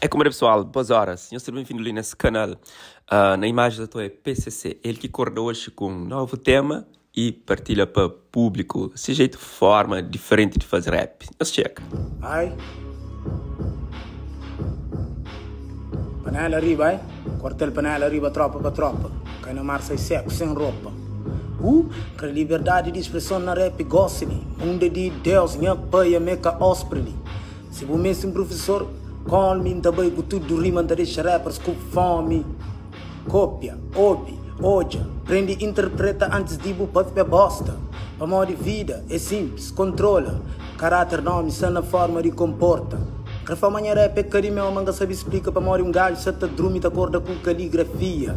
É como é pessoal, boas horas. Eu sou bem-vindo ali nesse canal. Na imagem da tua é PCC, ele que acordou hoje com um novo tema e partilha para o público esse jeito, forma diferente de fazer rap. Nós checa. Ai. Panela arriba, ai. Quartel panela arriba, tropa para tropa. Cai na marcha e seco, sem roupa. Que liberdade de expressão na rap goste-lhe. Mundo de Deus, minha pai, meca hóspede. Se você mesmo professor, call me, também com tudo rima, da deixa rappers com fome. Cópia, ouve, odia, prende e interpreta antes de fazer bosta. A modo de vida é simples, controla. Caráter nome, sana forma de comporta. Que fa manhã rap é carinho, meu manga sabe explica para morrer galho, se tá drume, tá acorda com caligrafia.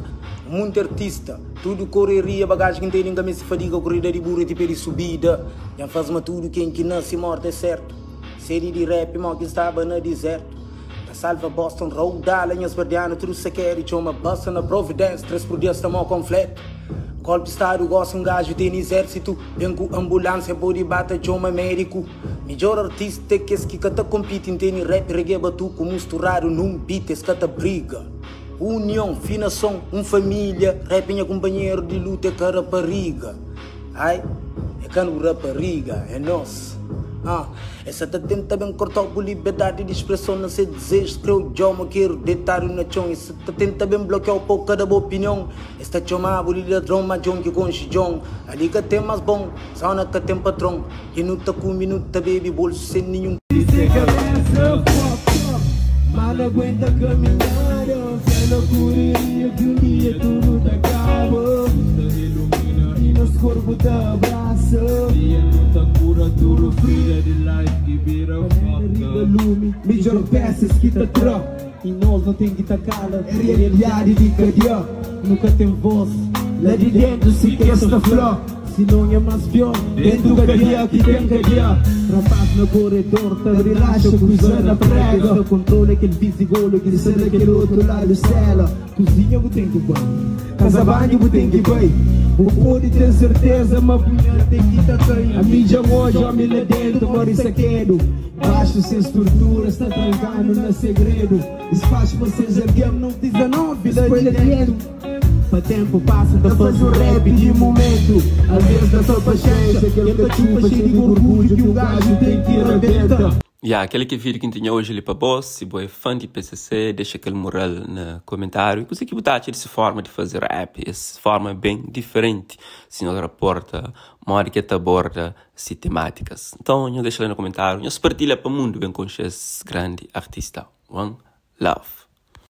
Muito artista, tudo correria, bagagem que tem ninguém se fadiga, corrida de burro e de subida. Já faz-me tudo quem que nasce morte é certo. Série de rap, mal que estava no deserto. Da salva Boston, Rhode Island, as verdianas, tudo se quer, e uma basta na Providence, 3 por dia está mal completo. Golpe de Estado, gosta gajo, tem exército, vem com ambulância, pode bater de médico. Melhor artista que esse que tá compete, tem rap, reggae, batu, com misturado num beat, esse que tá briga. União, finação, família, rap é companheiro de luta, é rapariga. Ai, é cano rapariga, é nosso. Essa tá tenta bem cortar com liberdade de expressão, não sei dizer, escreveu Joma, quero deitar na chão. Essa tá tenta bem bloquear um pouco cada opinião. Esta chama bolida drama, John que com John. Ali que tem mais bom, só na que tem patrão. Minuta com minuta, baby, bolso sem nenhum. Mal aguenta caminhar, fé na correria que dia tudo te acaba. Ilumina e nos corpos te abraça. Dia não te cura, tudo vida de life que vira foca. Lume, melhor peças que te troca. E nós não tem que te cala, é realidade de cadeia. Nunca tem voz, lá de dentro se quer esta flor. Se não é mais pior, dentro do cadeia que tem cadeia. Rapaz no corredor, te relaxa, cruzando a prega. Seu controle, aquele visigolo, aquele cena, aquele outro lado, cela. Cozinha, eu tenho que banho. Casa banho, eu tenho que banho. O pode ter certeza, mas punha tem que estar cair. A mídia hoje, homem lá dentro, mora isso aquedo. Baixo, sem estrutura, está trancando no segredo. Espaço, vocês erguem, não 19, depois lá dentro. Para tempo passa, tá faz o rap de momento. Às vezes da tua paciência, aquele cachupa cheio de orgulho que o gajo tem que arrebenta. Aquele que vídeo que tinha hoje ali para boss, se você é fã de PCC, deixa aquele mural no comentário. E você que botar essa forma de fazer rap, essa forma bem diferente, se não reporta, modo que aborda se temáticas. Então, deixa lá no comentário, partilha para o mundo bem com esse grande artista. One love.